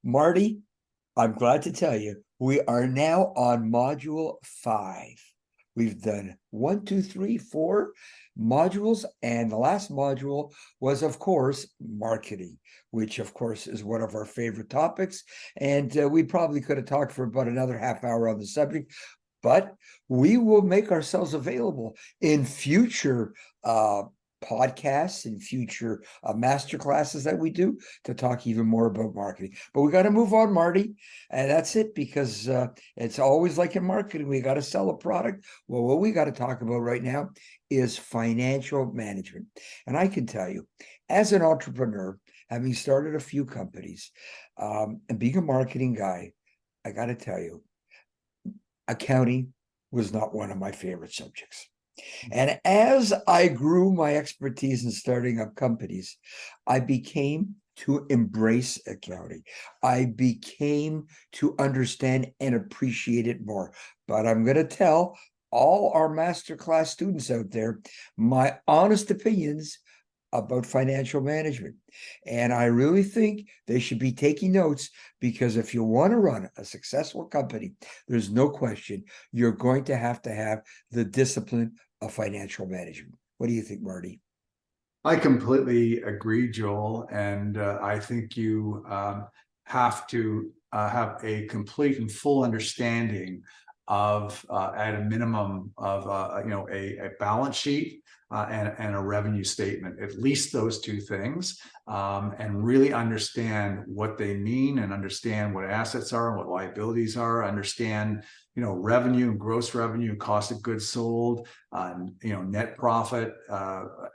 Marty, I'm glad to tell you, we are now on module 5. We've done 1, 2, 3, 4 modules, and the last module was, of course, marketing, which, of course, is one of our favorite topics. And we probably could have talked for about another half hour on the subject, but we will make ourselves available in future podcasts and future master classes that we do to talk even more about marketing. But we got to move on, Marty, and that's it, because it's always like in marketing, we got to sell a product. Well, what we got to talk about right now is financial management. And I can tell you, as an entrepreneur, having started a few companies, and being a marketing guy, I got to tell you, accounting was not one of my favorite subjects. And as I grew my expertise in starting up companies, I became to embrace accounting. I became to understand and appreciate it more. But I'm going to tell all our masterclass students out there my honest opinions about financial management. And I really think they should be taking notes, because if you want to run a successful company, there's no question you're going to have the discipline of financial management. What do you think, Marty? I completely agree, Joel. And I think you have to have a complete and full understanding of, at a minimum, of a balance sheet and a revenue statement, at least those two things, and really understand what they mean, and understand what assets are and what liabilities are, understand revenue and gross revenue, cost of goods sold, net profit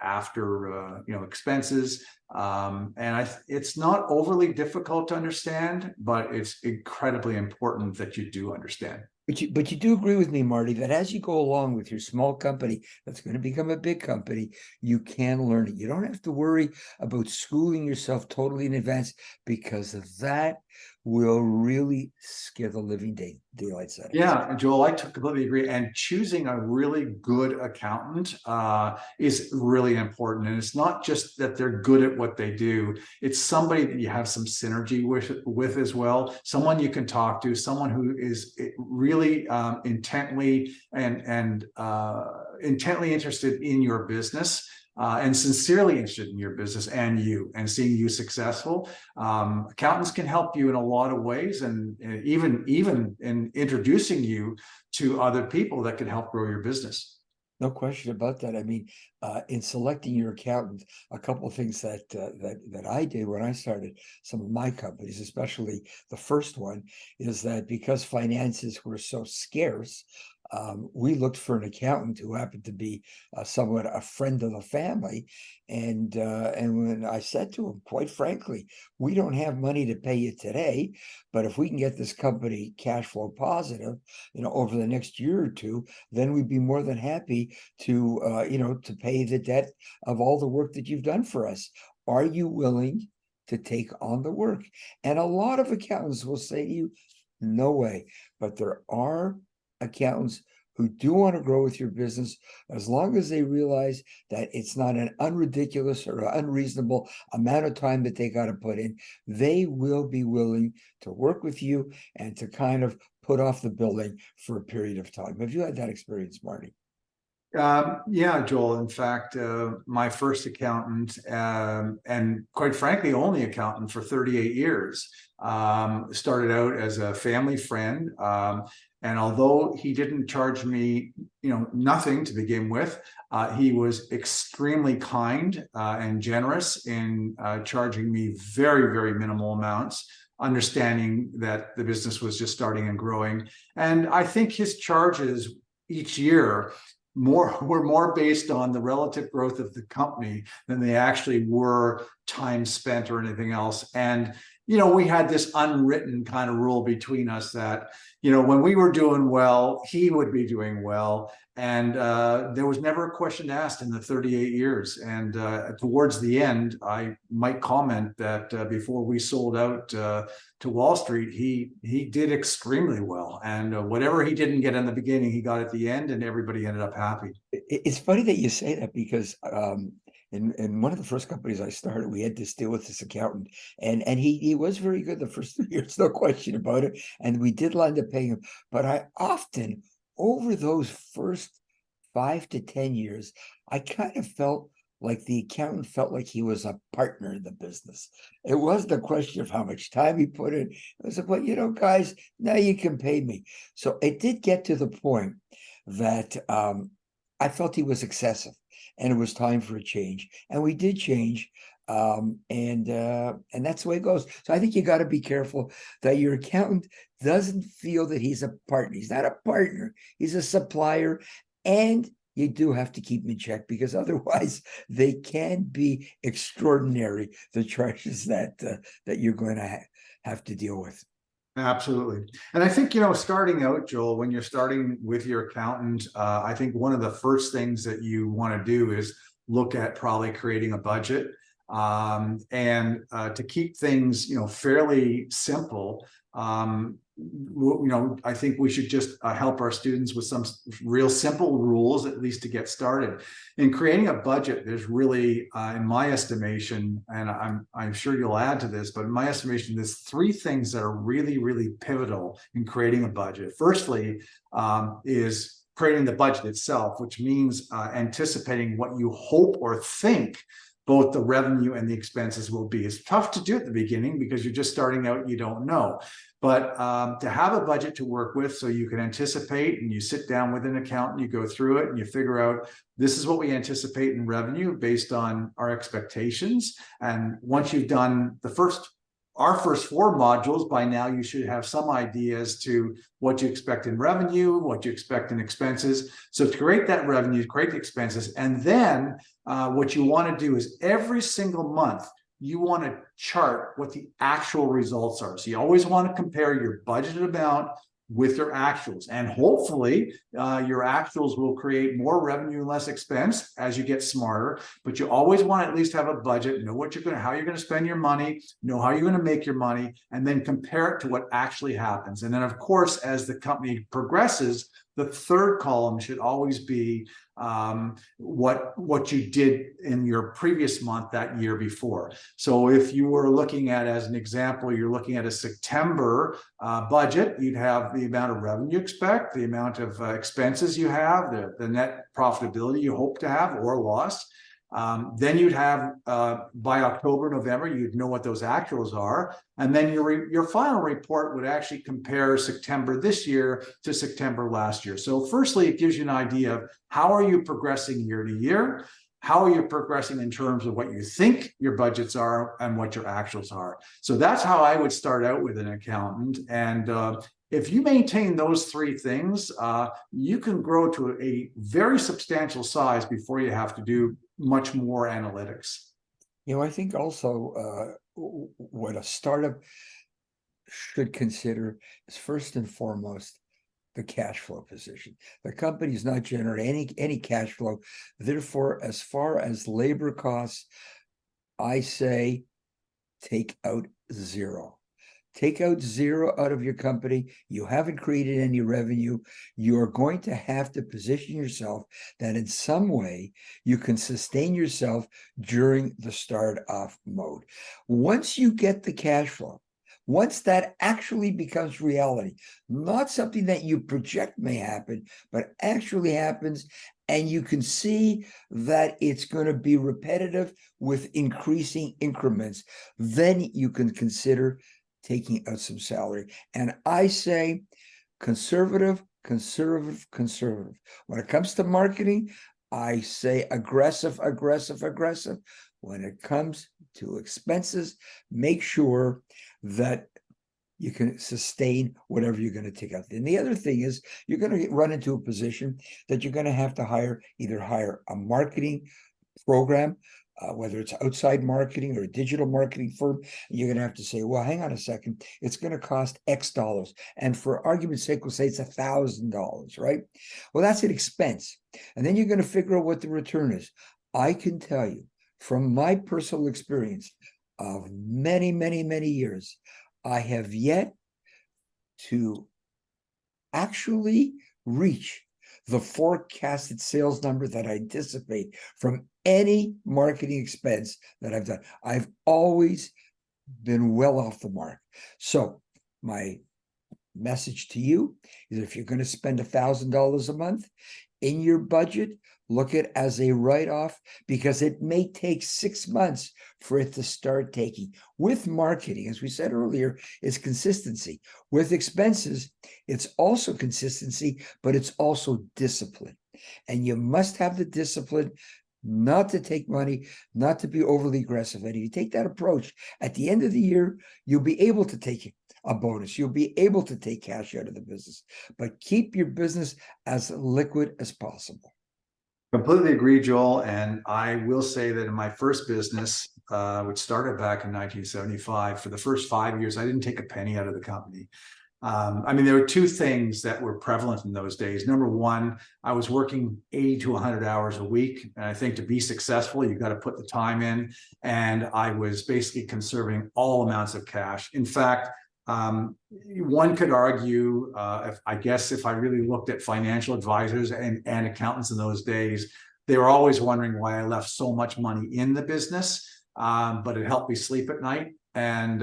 after expenses. It's not overly difficult to understand, but it's incredibly important that you do understand. But you do agree with me, Marty, that as you go along with your small company that's going to become a big company, you can learn it. You don't have to worry about schooling yourself totally in advance, because that will really scare the living daylights out of you. Yeah, Joel, I completely agree. And choosing a really good accountant is really important. And it's not just that they're good at what they do. It's somebody that you have some synergy with as well. Someone you can talk to, someone who is really intently and intently interested in your business. And sincerely interested in your business and seeing you successful. Accountants can help you in a lot of ways, and even in introducing you to other people that can help grow your business. No question about that. I mean, in selecting your accountant, a couple of things that I did when I started some of my companies, especially the first one, is that because finances were so scarce, we looked for an accountant who happened to be somewhat a friend of the family. And when I said to him, quite frankly, we don't have money to pay you today, but if we can get this company cash flow positive, over the next year or two, then we'd be more than happy to, to pay the debt of all the work that you've done for us. Are you willing to take on the work? And a lot of accountants will say to you, no way. But there are accountants who do want to grow with your business, as long as they realize that it's not an unridiculous or unreasonable amount of time that they got to put in. They will be willing to work with you and to kind of put off the billing for a period of time. Have you had that experience, Marty? Yeah, Joel. In fact, my first accountant, and quite frankly, only accountant for 38 years, started out as a family friend. And although he didn't charge me, nothing to begin with, he was extremely kind and generous in charging me very, very minimal amounts, understanding that the business was just starting and growing. And I think his charges each year were more based on the relative growth of the company than they actually were time spent or anything else. And we had this unwritten kind of rule between us that when we were doing well, he would be doing well. And there was never a question asked in the 38 years. And towards the end, I might comment that before we sold out to Wall Street, he did extremely well. And whatever he didn't get in the beginning, he got at the end, and everybody ended up happy. It's funny that you say that, because in one of the first companies I started, we had to deal with this accountant, and he was very good the first 3 years, no question about it. And we did land up paying him, but I often over those first 5 to 10 years, I kind of felt like the accountant felt like he was a partner in the business. It wasn't a question of how much time he put in. It was about, guys, now you can pay me. So it did get to the point that I felt he was excessive, and it was time for a change. And we did change. And that's the way it goes. So I think you got to be careful that your accountant doesn't feel that he's a partner. He's not a partner. He's a supplier, and you do have to keep them in check, because otherwise they can be extraordinary, the charges that you're going to have to deal with. Absolutely. And I think, starting out, Joel, when you're starting with your accountant, I think one of the first things that you want to do is look at probably creating a budget. And to keep things, fairly simple, I think we should just help our students with some real simple rules, at least to get started. In creating a budget, there's really, in my estimation, and I'm sure you'll add to this, but in my estimation, there's 3 things that are really, really pivotal in creating a budget. Firstly, is creating the budget itself, which means anticipating what you hope or think both the revenue and the expenses will be. It's tough to do at the beginning because you're just starting out and you don't know. But to have a budget to work with so you can anticipate, and you sit down with an accountant, you go through it and you figure out, this is what we anticipate in revenue based on our expectations. And once you've done our first 4 modules, by now you should have some idea as to what you expect in revenue, what you expect in expenses. So to create that revenue, create the expenses, and then what you want to do is every single month, you want to chart what the actual results are. So you always want to compare your budgeted amount with your actuals, and hopefully your actuals will create more revenue and less expense as you get smarter. But you always want to at least have a budget, know how you're going to spend your money, know how you're going to make your money, and then compare it to what actually happens. And then, of course, as the company progresses, the third column should always be what you did in your previous month that year before. So if you were looking at, as an example, you're looking at a September budget, you'd have the amount of revenue you expect, the amount of expenses you have, the net profitability you hope to have or loss. Then you'd have, by October, November, you'd know what those actuals are. And then your final report would actually compare September this year to September last year. So firstly, it gives you an idea of how are you progressing year to year? How are you progressing in terms of what you think your budgets are and what your actuals are? So that's how I would start out with an accountant. And if you maintain those 3 things, you can grow to a very substantial size before you have to do much more analytics. I think also what a startup should consider is, first and foremost, the cash flow position. The company is not generating any cash flow. Therefore, as far as labor costs, I say take out 0. Take out 0 out of your company. You haven't created any revenue. You're going to have to position yourself that in some way you can sustain yourself during the start-off mode. Once you get the cash flow, once that actually becomes reality, not something that you project may happen, but actually happens, and you can see that it's going to be repetitive with increasing increments, then you can consider taking out some salary. And I say conservative, conservative, conservative. When it comes to marketing, I say aggressive, aggressive, aggressive. When it comes to expenses, make sure that you can sustain whatever you're going to take out. And the other thing is, you're going to run into a position that you're going to have to either hire a marketing program, whether it's outside marketing or a digital marketing firm. You're going to have to say, well, hang on a second, it's going to cost X dollars. And for argument's sake, we'll say it's $1,000, right? Well, that's an expense. And then you're going to figure out what the return is. I can tell you from my personal experience of many, many, many years, I have yet to actually reach the forecasted sales number that I anticipate from any marketing expense that I've done. I've always been well off the mark. So my message to you is, if you're going to spend $1,000 a month in your budget, look at it as a write-off, because it may take 6 months for it to start taking. With marketing, as we said earlier, it's consistency. With expenses, it's also consistency, but it's also discipline. And you must have the discipline not to take money, not to be overly aggressive. And if you take that approach, at the end of the year, you'll be able to take a bonus. You'll be able to take cash out of the business, but keep your business as liquid as possible. Completely agree, Joel. And I will say that in my first business, which started back in 1975, for the first 5 years, I didn't take a penny out of the company. I mean, there were two things that were prevalent in those days. Number one, I was working 80 to 100 hours a week. And I think to be successful, you've got to put the time in. And I was basically conserving all amounts of cash. In fact, one could argue, if I really looked at financial advisors and accountants in those days, they were always wondering why I left so much money in the business, but it helped me sleep at night. And,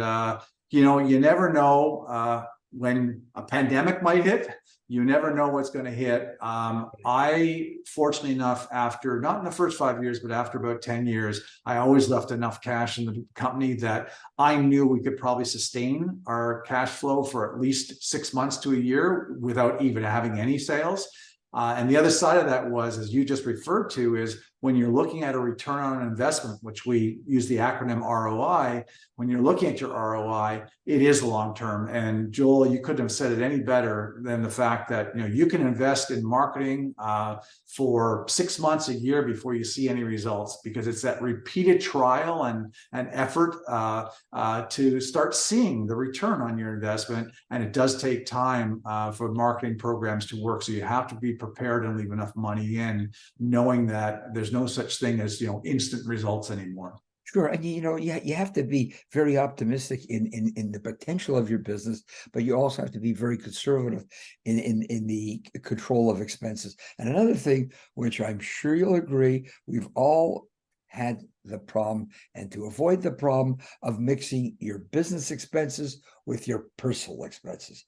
you never know when a pandemic might hit. You never know what's going to hit. I, fortunately enough, after, not in the first 5 years, but after about 10 years, I always left enough cash in the company that I knew we could probably sustain our cash flow for at least 6 months to a year without even having any sales. And the other side of that was, as you just referred to, is when you're looking at a return on investment, which we use the acronym ROI, when you're looking at your ROI, it is long-term. And Joel, you couldn't have said it any better than the fact that, you can invest in marketing for 6 months, a year before you see any results, because it's that repeated trial and effort to start seeing the return on your investment. And it does take time for marketing programs to work. So you have to be prepared and leave enough money in, knowing that there's no such thing as instant results anymore. Sure, and you have to be very optimistic in the potential of your business, but you also have to be very conservative in the control of expenses. And another thing, which I'm sure you'll agree, we've all had the problem, and to avoid the problem of mixing your business expenses with your personal expenses.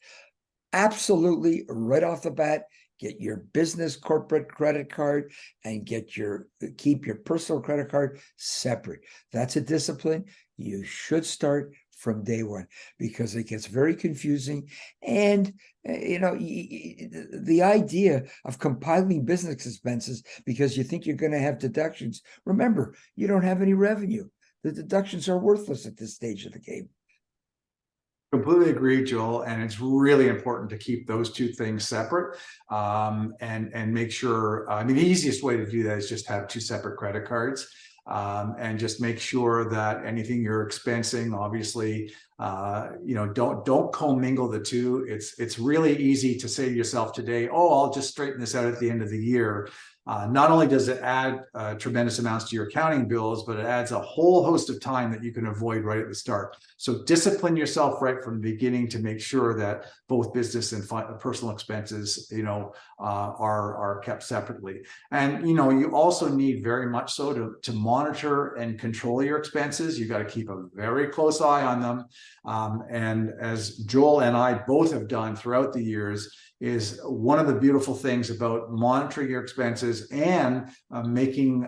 Absolutely, right off the bat, get your business corporate credit card and keep your personal credit card separate. That's a discipline you should start from day one, because it gets very confusing. And the idea of compiling business expenses because you think you're going to have deductions, remember, you don't have any revenue. The deductions are worthless at this stage of the game. Completely agree, Joel. And it's really important to keep those two things separate, and make sure, the easiest way to do that is just have two separate credit cards, and just make sure that anything you're expensing, obviously, don't commingle the two. It's really easy to say to yourself today, oh, I'll just straighten this out at the end of the year. Not only does it add tremendous amounts to your accounting bills, but it adds a whole host of time that you can avoid right at the start. So discipline yourself right from the beginning to make sure that both business and personal expenses, are kept separately. And, you also need very much so to monitor and control your expenses. You got to keep a very close eye on them. And as Joel and I both have done throughout the years, is one of the beautiful things about monitoring your expenses and having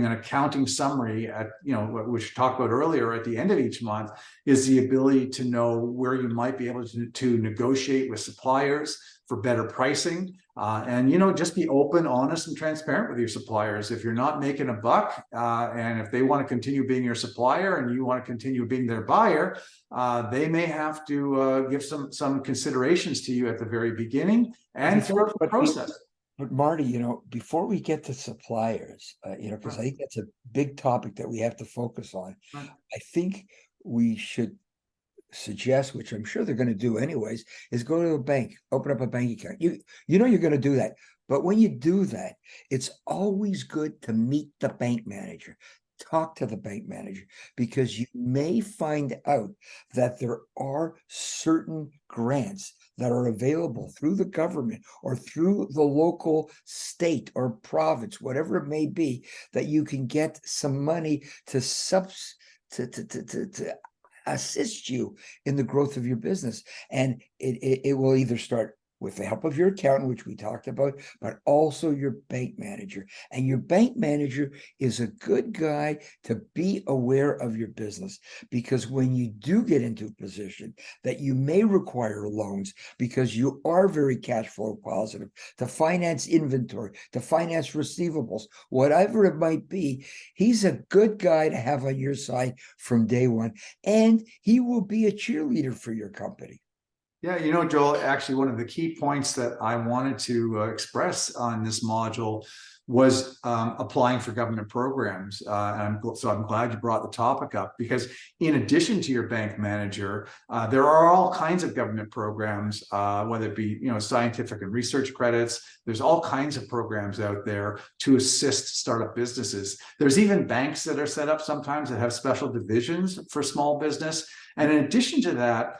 an accounting summary at, which we talked about earlier, at the end of each month, is the ability to know where you might be able to negotiate with suppliers for better pricing, and just be open, honest, and transparent with your suppliers. If you're not making a buck, and if they want to continue being your supplier and you want to continue being their buyer, they may have to give some considerations to you at the very beginning and throughout the process. But Marty, before we get to suppliers, because I think that's a big topic that we have to focus on. Right. I think we should suggest, which I'm sure they're going to do anyways, is go to a bank, open up a bank account. You're going to do that. But when you do that, it's always good to meet the bank manager. talk to the bank manager, because you may find out that there are certain grants that are available through the government or through the local state or province, whatever it may be, that you can get some money to to assist you in the growth of your business. And it will either start with the help of your accountant, which we talked about, but also your bank manager. And your bank manager is a good guy to be aware of your business, because when you do get into a position that you may require loans because you are very cash flow positive, to finance inventory, to finance receivables, whatever it might be, he's a good guy to have on your side from day one, and he will be a cheerleader for your company. Yeah, you know, Joel, actually, one of the key points that I wanted to express on this module was applying for government programs. So I'm glad you brought the topic up, because in addition to your bank manager, there are all kinds of government programs, whether it be, you know, scientific and research credits. There's all kinds of programs out there to assist startup businesses. There's even banks that are set up sometimes that have special divisions for small business. And in addition to that,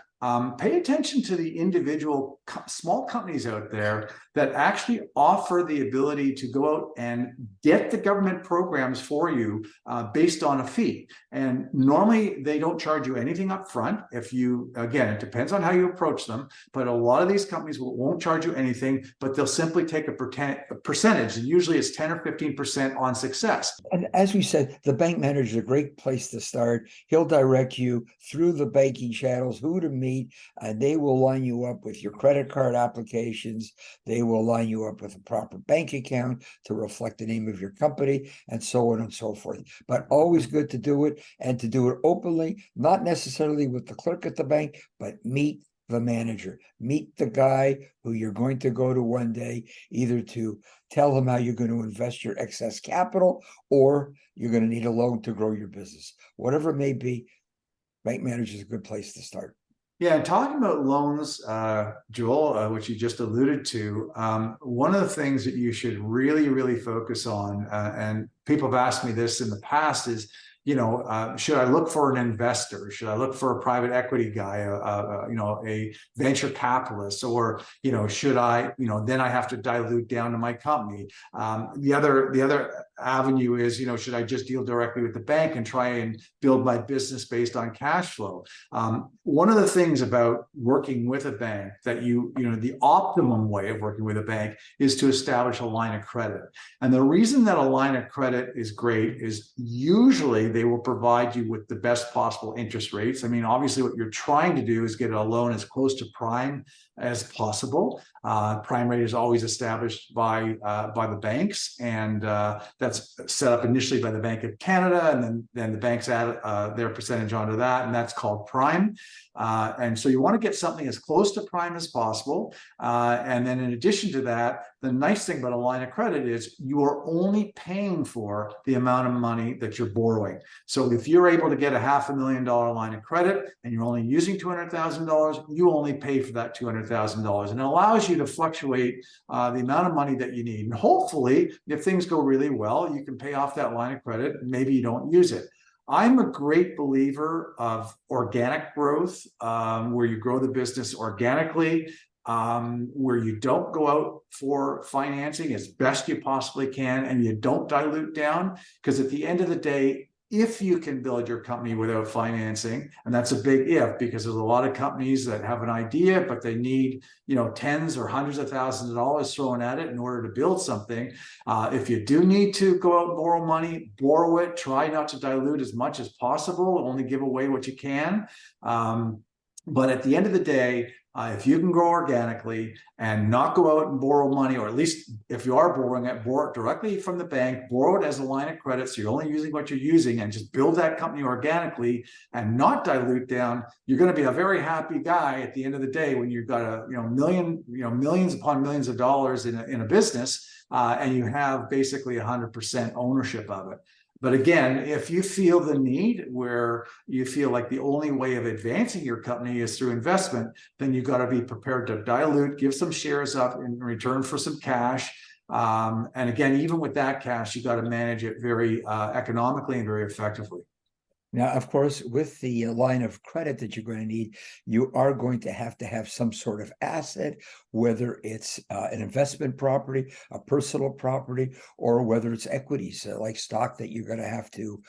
pay attention to the individual small companies out there that actually offer the ability to go out and get the government programs for you based on a fee. And normally they don't charge you anything up front. If you, again, it depends on how you approach them, but a lot of these companies won't charge you anything, but they'll simply take a percentage. And usually it's 10 or 15% on success. And as we said, the bank manager is a great place to start. He'll direct you through the banking channels, who to meet, and they will line you up with your credit card applications. They will line you up with a proper bank account to reflect the name of your company, and so on and so forth. But always good to do it, and to do it openly, not necessarily with the clerk at the bank, but meet the manager, meet the guy who you're going to go to one day, either to tell him how you're going to invest your excess capital, or you're going to need a loan to grow your business. Whatever it may be, bank manager is a good place to start. Yeah, and talking about loans, Joel, which you just alluded to, one of the things that you should really, really focus on, and people have asked me this in the past, is, you know, should I look for an investor? Should I look for a private equity guy, you know, a venture capitalist, or, you know, should I, you know, then I have to dilute down to my company? The other avenue is, you know, should I just deal directly with the bank and try and build my business based on cash flow? One of the things about working with a bank that you know, the optimum way of working with a bank is to establish a line of credit. And the reason that a line of credit is great is usually they will provide you with the best possible interest rates. I mean, obviously what you're trying to do is get a loan as close to prime as possible. Prime rate is always established by the banks, and that's set up initially by the Bank of Canada, and then the banks add their percentage onto that, and that's called prime. And so you want to get something as close to prime as possible. And then in addition to that, the nice thing about a line of credit is you are only paying for the amount of money that you're borrowing. So if you're able to get a $500,000 line of credit and you're only using $200,000, you only pay for that $200,000. And it allows you to fluctuate the amount of money that you need. And hopefully, if things go really well, you can pay off that line of credit and maybe you don't use it. I'm a great believer of organic growth, where you grow the business organically, where you don't go out for financing as best you possibly can, and you don't dilute down, because at the end of the day, if you can build your company without financing, and that's a big if, because there's a lot of companies that have an idea, but they need, you know, tens or hundreds of thousands of dollars thrown at it in order to build something. If you do need to go out and borrow money, borrow it. Try not to dilute as much as possible. Only give away what you can. But at the end of the day, if you can grow organically and not go out and borrow money, or at least if you are borrowing it, borrow it directly from the bank, borrow it as a line of credit, so you're only using what you're using, and just build that company organically and not dilute down, you're going to be a very happy guy at the end of the day when you've got a millions upon millions of dollars in a business, and you have basically 100% ownership of it. But again, if you feel the need where you feel like the only way of advancing your company is through investment, then you've got to be prepared to dilute, give some shares up in return for some cash. And again, even with that cash, you got to manage it very economically and very effectively. Now, of course, with the line of credit that you're going to need, you are going to have some sort of asset, whether it's an investment property, a personal property, or whether it's equities like stock that you're going to have to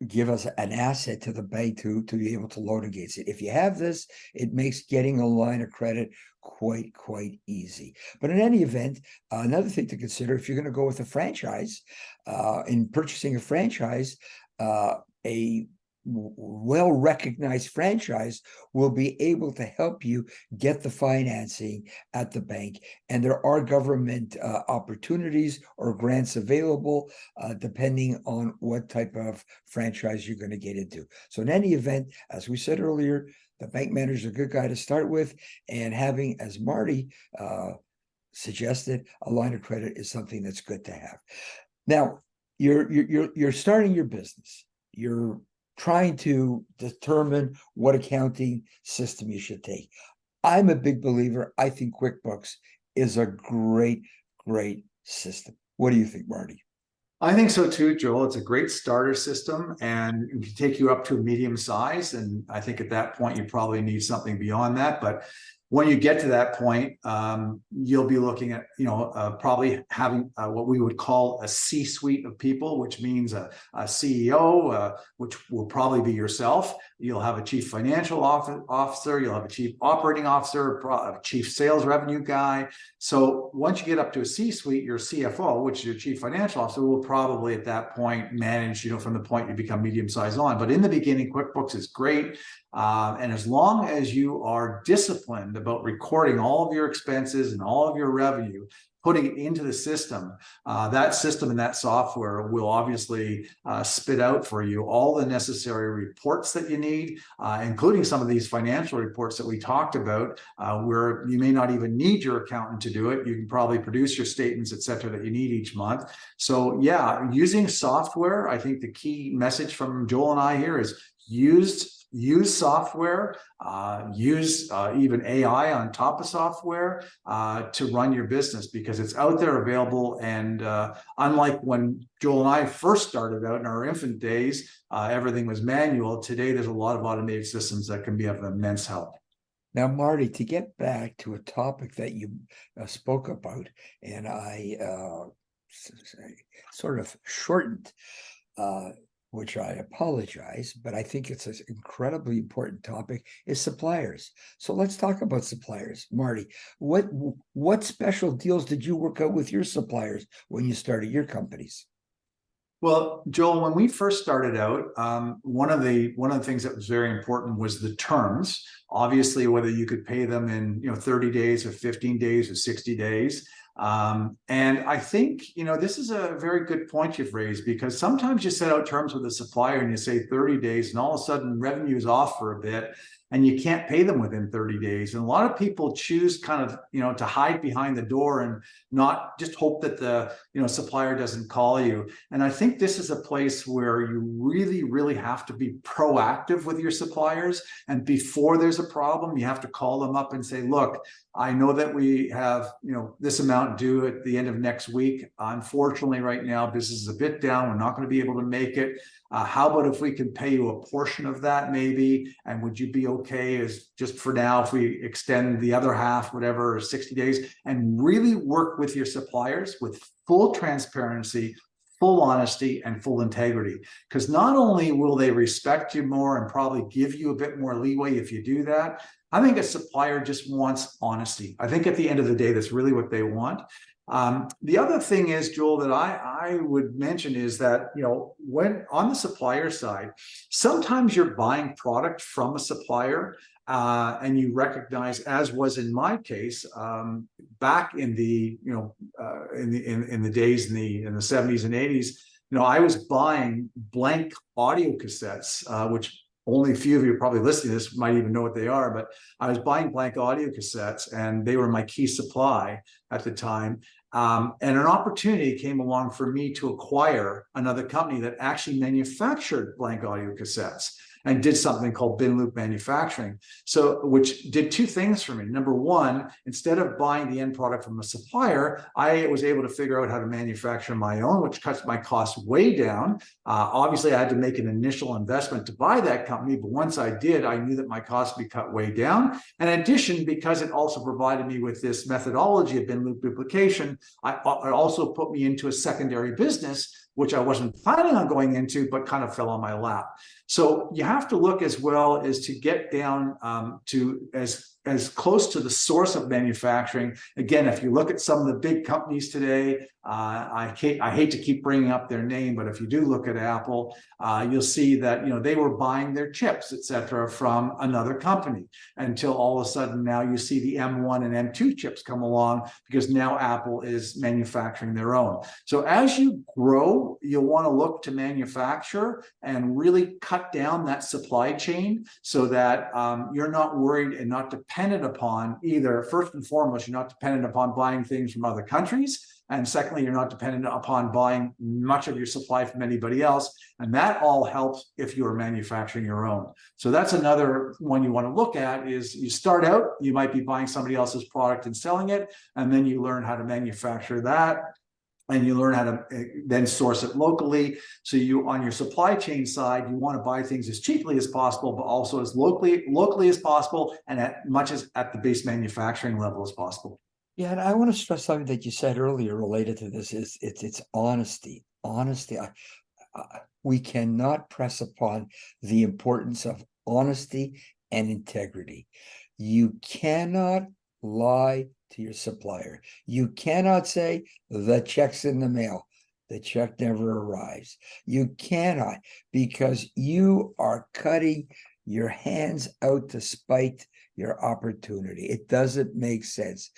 give us an asset to the bank to be able to loan against it. If you have this, it makes getting a line of credit quite easy. But in any event, another thing to consider, if you're going to go with a franchise, in purchasing a franchise, a well-recognized franchise will be able to help you get the financing at the bank. And there are government opportunities or grants available depending on what type of franchise you're going to get into. So in any event, as we said earlier, the bank manager is a good guy to start with, and having, as Marty suggested, a line of credit is something that's good to have. Now, you're starting your business. You're trying to determine what accounting system you should take. I'm a big believer. I think QuickBooks is a great system. What do you think, Marty? I think so too, Joel. It's a great starter system, and it can take you up to a medium size. And I think at that point, you probably need something beyond that. But when you get to that point, you'll be looking at, probably having what we would call a C-suite of people, which means a CEO, which will probably be yourself. You'll have a chief financial officer, you'll have a chief operating officer, a chief sales revenue guy. So once you get up to a C-suite, your CFO, which is your chief financial officer, will probably at that point manage, from the point you become medium-sized on. But in the beginning, QuickBooks is great. And as long as you are disciplined about recording all of your expenses and all of your revenue, putting it into the system, that system and that software will obviously spit out for you all the necessary reports that you need, including some of these financial reports that we talked about, where you may not even need your accountant to do it. You can probably produce your statements, et cetera, that you need each month. So yeah, using software, I think the key message from Joel and I here is use software, use even AI on top of software to run your business, because it's out there available. And unlike when Joel and I first started out in our infant days, everything was manual. Today, there's a lot of automated systems that can be of immense help. Now, Marty, to get back to a topic that you spoke about, and I sort of shortened, which I apologize, but I think it's an incredibly important topic, is suppliers. So let's talk about suppliers. Marty, what special deals did you work out with your suppliers when you started your companies? Well, Joel, when we first started out, one of the things that was very important was the terms. Obviously, whether you could pay them in 30 days or 15 days or 60 days. And I think, this is a very good point you've raised, because sometimes you set out terms with a supplier and you say 30 days, and all of a sudden revenue is off for a bit and you can't pay them within 30 days. And a lot of people choose kind of, to hide behind the door and not just hope that the, supplier doesn't call you. And I think this is a place where you really have to be proactive with your suppliers. And before there's a problem, you have to call them up and say, look, I know that we have, this amount due at the end of next week. Unfortunately, right now, business is a bit down. We're not going to be able to make it. How about if we can pay you a portion of that maybe? And would you be okay as just for now, if we extend the other half, whatever, 60 days, and really work with your suppliers with full transparency, full honesty, and full integrity? Because not only will they respect you more and probably give you a bit more leeway if you do that, I think a supplier just wants honesty. I think at the end of the day, that's really what they want. The other thing is, Joel, that I would mention is that, when on the supplier side, sometimes you're buying product from a supplier and you recognize, as was in my case, back in the, in the days in the 70s and 80s, I was buying blank audio cassettes, which only a few of you probably listening to this might even know what they are, but I was buying blank audio cassettes and they were my key supply at the time. And an opportunity came along for me to acquire another company that actually manufactured blank audio cassettes. and did something called bin loop manufacturing. So, which did two things for me. Number one, instead of buying the end product from a supplier, I was able to figure out how to manufacture my own, which cuts my costs way down. Obviously, I had to make an initial investment to buy that company, but once I did, I knew that my costs would be cut way down. And in addition, because it also provided me with this methodology of bin loop duplication, it also put me into a secondary business, which I wasn't planning on going into, but kind of fell on my lap. So you have to look as well as to get down to as close to the source of manufacturing. Again, if you look at some of the big companies today, I hate to keep bringing up their name, but if you do look at Apple, you'll see that they were buying their chips, etc., from another company, until all of a sudden now you see the M1 and M2 chips come along, because now Apple is manufacturing their own. So as you grow, you'll want to look to manufacture and really cut down that supply chain, so that you're not worried and not dependent upon either, first and foremost, you're not dependent upon buying things from other countries. And secondly, you're not dependent upon buying much of your supply from anybody else. And that all helps if you're manufacturing your own. So that's another one you want to look at. Is you start out, you might be buying somebody else's product and selling it, and then you learn how to manufacture that, and you learn how to then source it locally. So you, on your supply chain side, you want to buy things as cheaply as possible, but also as locally as possible, and at much as at the base manufacturing level as possible. Yeah, and I want to stress something that you said earlier related to this is it's honesty. Honesty. We cannot press upon the importance of honesty and integrity. You cannot lie to your supplier. You cannot say the check's in the mail. The check never arrives. You cannot, because you are cutting your hands out to spite your opportunity. It doesn't make sense.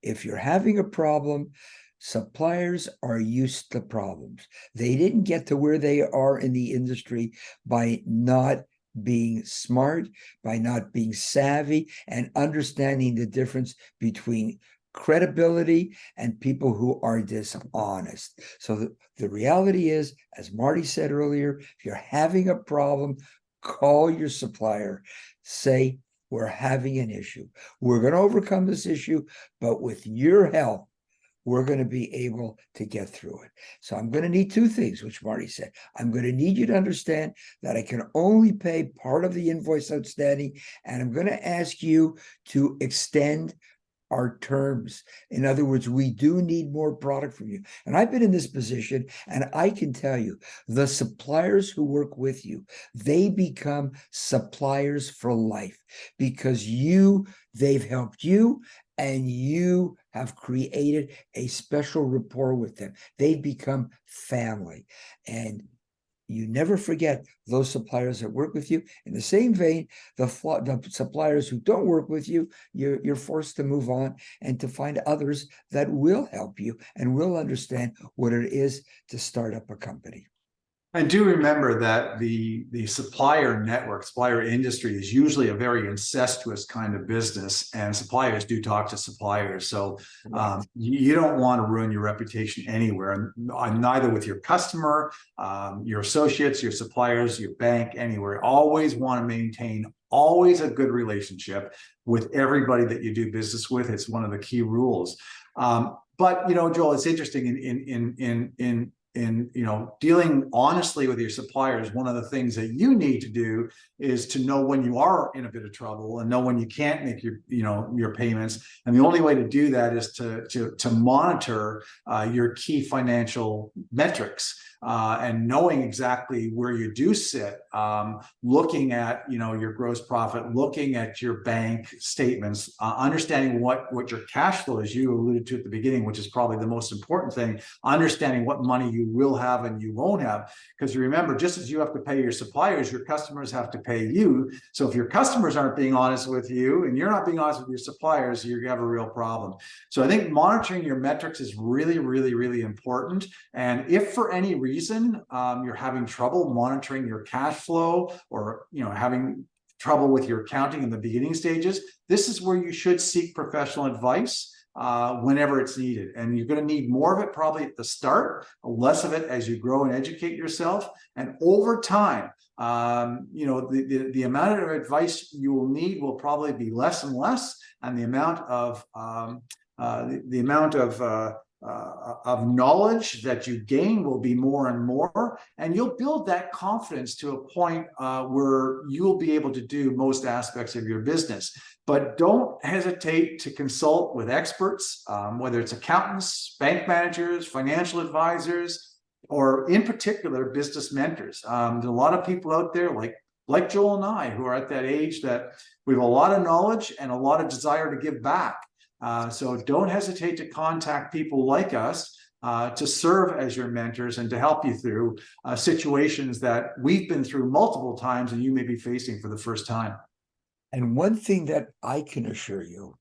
If you're having a problem, suppliers are used to problems. They didn't get to where they are in the industry by not being smart, by not being savvy, and understanding the difference between credibility and people who are dishonest. So the reality is, as Marty said earlier, if you're having a problem, call your supplier, say, we're having an issue. We're going to overcome this issue, but with your help, we're going to be able to get through it. So I'm going to need two things, which Marty said. I'm going to need you to understand that I can only pay part of the invoice outstanding, and I'm going to ask you to extend our terms. In other words, we do need more product from you. And I've been in this position, and I can tell you, the suppliers who work with you, they become suppliers for life, because they've helped you, and you have created a special rapport with them. They've become family. And you never forget those suppliers that work with you. In the same vein, the suppliers who don't work with you, you're forced to move on and to find others that will help you and will understand what it is to start up a company. And do remember that the supplier network, supplier industry is usually a very incestuous kind of business, and suppliers do talk to suppliers. So you don't want to ruin your reputation anywhere, neither with your customer, your associates, your suppliers, your bank, anywhere. Always want to maintain always a good relationship with everybody that you do business with. It's one of the key rules. But Joel, it's interesting in dealing honestly with your suppliers. One of the things that you need to do is to know when you are in a bit of trouble and know when you can't make your payments. And the only way to do that is to monitor your key financial metrics. And knowing exactly where you do sit, looking at your gross profit, looking at your bank statements, understanding what your cash flow is. You alluded to at the beginning, which is probably the most important thing, understanding what money you will have and you won't have. Because remember, just as you have to pay your suppliers, your customers have to pay you. So if your customers aren't being honest with you and you're not being honest with your suppliers, you're going to have a real problem. So I think monitoring your metrics is really, really, really important. And if for any reason you're having trouble monitoring your cash flow, or having trouble with your accounting in the beginning stages, this is where you should seek professional advice whenever it's needed. And you're going to need more of it probably at the start, less of it as you grow and educate yourself. And over time, the amount of advice you will need will probably be less and less, and the amount of knowledge that you gain will be more and more, and you'll build that confidence to a point where you'll be able to do most aspects of your business. But don't hesitate to consult with experts, whether it's accountants, bank managers, financial advisors, or in particular, business mentors. There's a lot of people out there like Joel and I who are at that age that we have a lot of knowledge and a lot of desire to give back. So don't hesitate to contact people like us to serve as your mentors and to help you through situations that we've been through multiple times and you may be facing for the first time. And one thing that I can assure you,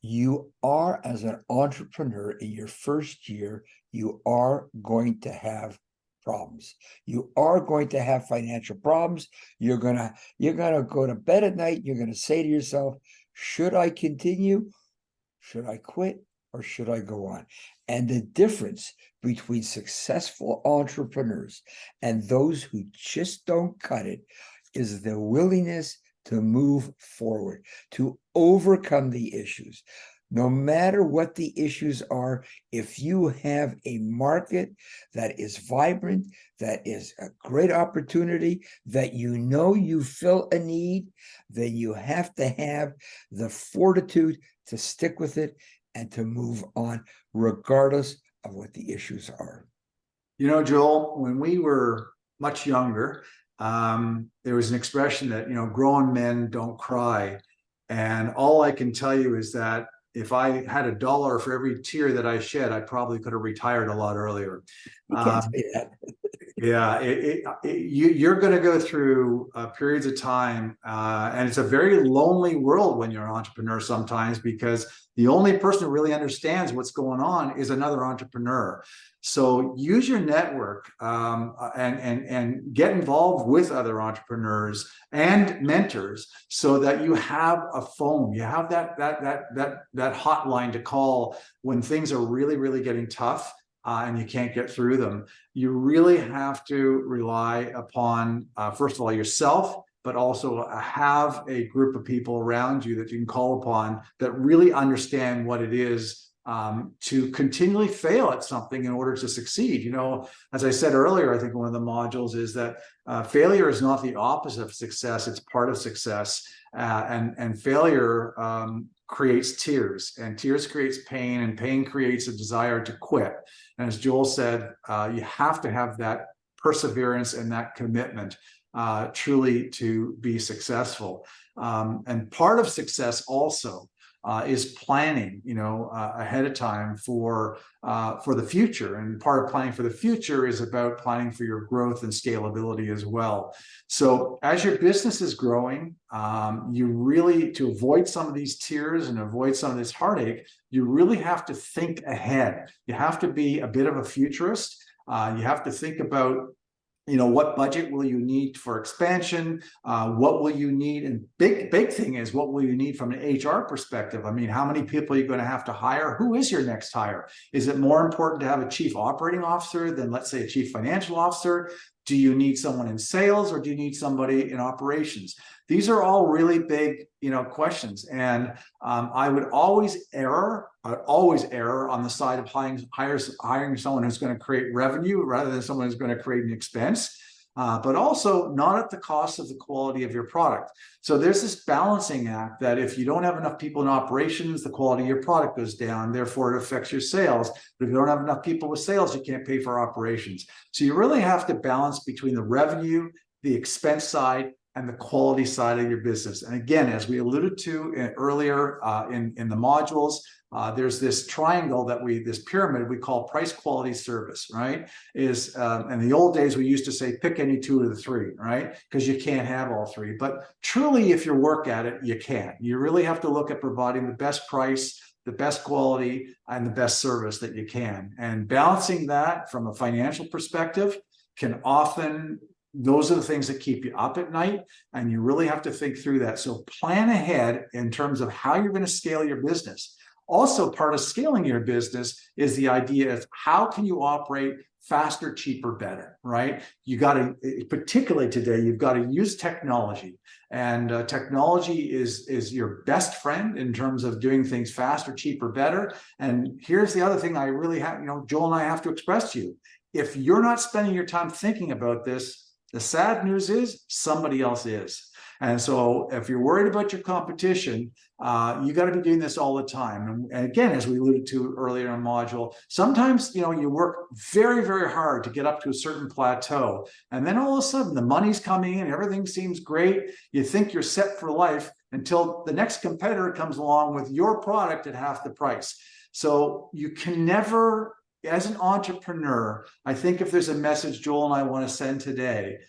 you are, as an entrepreneur in your first year, you are going to have problems. You are going to have financial problems. You're gonna go to bed at night. You're gonna say to yourself, should I continue? Should I quit, or should I go on? And the difference between successful entrepreneurs and those who just don't cut it is the willingness to move forward, to overcome the issues. No matter what the issues are, if you have a market that is vibrant, that is a great opportunity, that you fill a need, then you have to have the fortitude to stick with it and to move on, regardless of what the issues are. Joel, when we were much younger, there was an expression that, grown men don't cry. And all I can tell you is that if I had $1 for every tear that I shed, I probably could have retired a lot earlier. You can't say that. Yeah, you're going to go through periods of time, and it's a very lonely world when you're an entrepreneur sometimes, because the only person who really understands what's going on is another entrepreneur. So use your network and get involved with other entrepreneurs and mentors, so that you have a phone, you have that hotline to call when things are really, really getting tough. And you can't get through them. You really have to rely upon, first of all, yourself, but also have a group of people around you that you can call upon that really understand what it is to continually fail at something in order to succeed. As I said earlier, I think one of the modules is that failure is not the opposite of success, it's part of success. And failure creates tears, and tears creates pain, and pain creates a desire to quit. And as Joel said, you have to have that perseverance and that commitment truly to be successful. And part of success also is planning, ahead of time for the future. And part of planning for the future is about planning for your growth and scalability as well. So as your business is growing, you really, to avoid some of these tears and avoid some of this heartache, you really have to think ahead. You have to be a bit of a futurist. You have to think about, what budget will you need for expansion? What will you need? And big thing is, what will you need from an HR perspective? I mean, how many people are you going to have to hire? Who is your next hire? Is it more important to have a chief operating officer than, let's say, a chief financial officer? Do you need someone in sales, or do you need somebody in operations? These are all really big, questions. And I would always err on the side of hiring someone who's going to create revenue rather than someone who's going to create an expense. But also not at the cost of the quality of your product. So there's this balancing act that if you don't have enough people in operations, the quality of your product goes down, therefore it affects your sales. But if you don't have enough people with sales, you can't pay for operations. So you really have to balance between the revenue, the expense side, and the quality side of your business. And again, as we alluded to earlier in the modules, there's this triangle this pyramid we call price, quality, service, right? In the old days, we used to say, pick any two of the three, right? Because you can't have all three. But truly, if you work at it, you can. You really have to look at providing the best price, the best quality, and the best service that you can. And balancing that from a financial perspective can often, those are the things that keep you up at night, and you really have to think through that. So plan ahead in terms of how you're going to scale your business. Also, part of scaling your business is the idea of how can you operate faster, cheaper, better, right? You got to, particularly today, you've got to use technology, and technology is your best friend in terms of doing things faster, cheaper, better. And here's the other thing I really have, Joel and I have to express to you. If you're not spending your time thinking about this, the sad news is somebody else is. And so if you're worried about your competition, you got to be doing this all the time. And again, as we alluded to earlier in module, sometimes, you work very, very hard to get up to a certain plateau. And then all of a sudden the money's coming in, everything seems great. You think you're set for life until the next competitor comes along with your product at half the price. So you can never, as an entrepreneur, I think if there's a message Joel and I want to send today,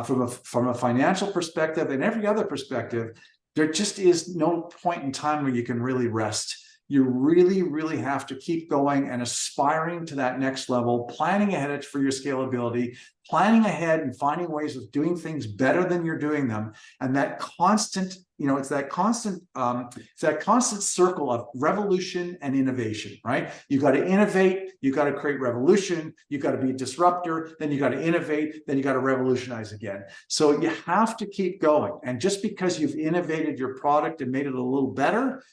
from a financial perspective and every other perspective, there just is no point in time where you can really rest. You really, really have to keep going and aspiring to that next level, planning ahead for your scalability, planning ahead and finding ways of doing things better than you're doing them. And that constant, it's that constant circle of revolution and innovation, right? You got to innovate, you got to create revolution, you got to be a disruptor, then you got to innovate, then you got to revolutionize again. So you have to keep going. And just because you've innovated your product and made it a little better,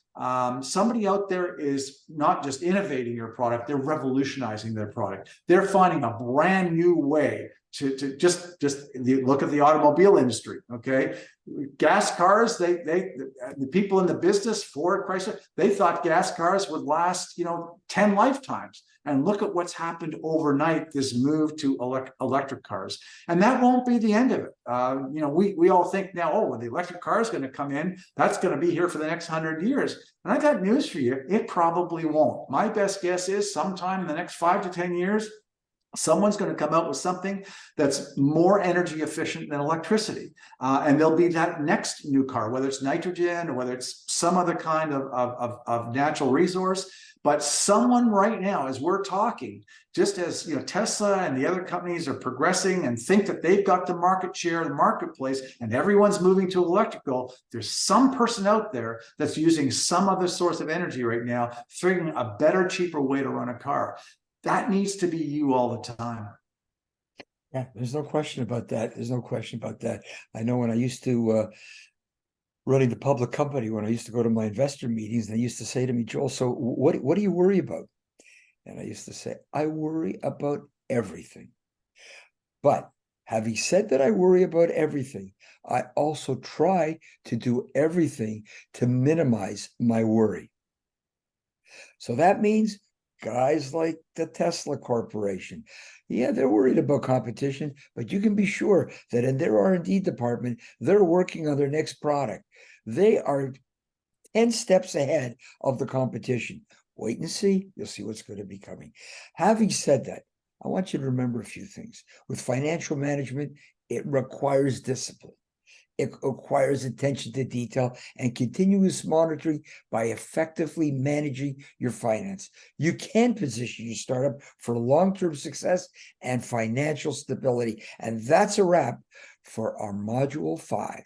somebody out there is not just innovating your product, they're revolutionizing their product. They're finding a brand new way to just look at the automobile industry. Okay, gas cars, the people in the business, Ford, Chrysler, they thought gas cars would last 10 lifetimes, and look at what's happened overnight, this move to electric cars. And that won't be the end of it. We all think now, oh, when the electric car is going to come in, that's going to be here for the next 100 years. And I got news for you, it probably won't. My best guess is sometime in the next 5 to 10 years, someone's going to come out with something that's more energy efficient than electricity. And there'll be that next new car, whether it's nitrogen or whether it's some other kind of natural resource. But someone right now, as we're talking, just as Tesla and the other companies are progressing and think that they've got the market share in the marketplace and everyone's moving to electrical, there's some person out there that's using some other source of energy right now, figuring a better, cheaper way to run a car. That needs to be you all the time. Yeah, there's no question about that. There's no question about that. I know when I used to running the public company, when I used to go to my investor meetings, they used to say to me, Joel, so what do you worry about? And I used to say, I worry about everything. But having said that, I worry about everything, I also try to do everything to minimize my worry. So that means guys like the Tesla Corporation, yeah, they're worried about competition, but you can be sure that in their R&D department, they're working on their next product. They are 10 steps ahead of the competition. Wait and see. You'll see what's going to be coming. Having said that, I want you to remember a few things. With financial management, it requires discipline. It requires attention to detail and continuous monitoring by effectively managing your finance. You can position your startup for long-term success and financial stability. And that's a wrap for our Module 5.